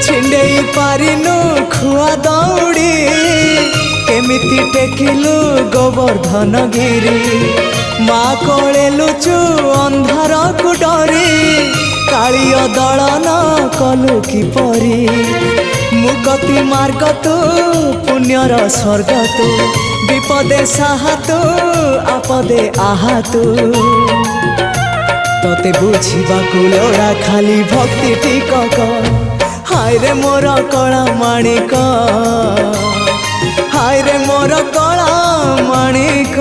छिंडेई पारिनु खुआ दौड़ी केमिति टेकिलु गोवर्धन गिरी माँ कोले लुचु अंधार को डरी कालिय दलन कलु किपरि मुकति मार्ग तू पुण्यर स्वर्ग तू विपदे साहा तू आपदे आहा तू तोते बुझिबाकु लोड़ा खाली भक्ति टिकक हाय रे मोर कला माणिक हाय रे मोर कला माणिक।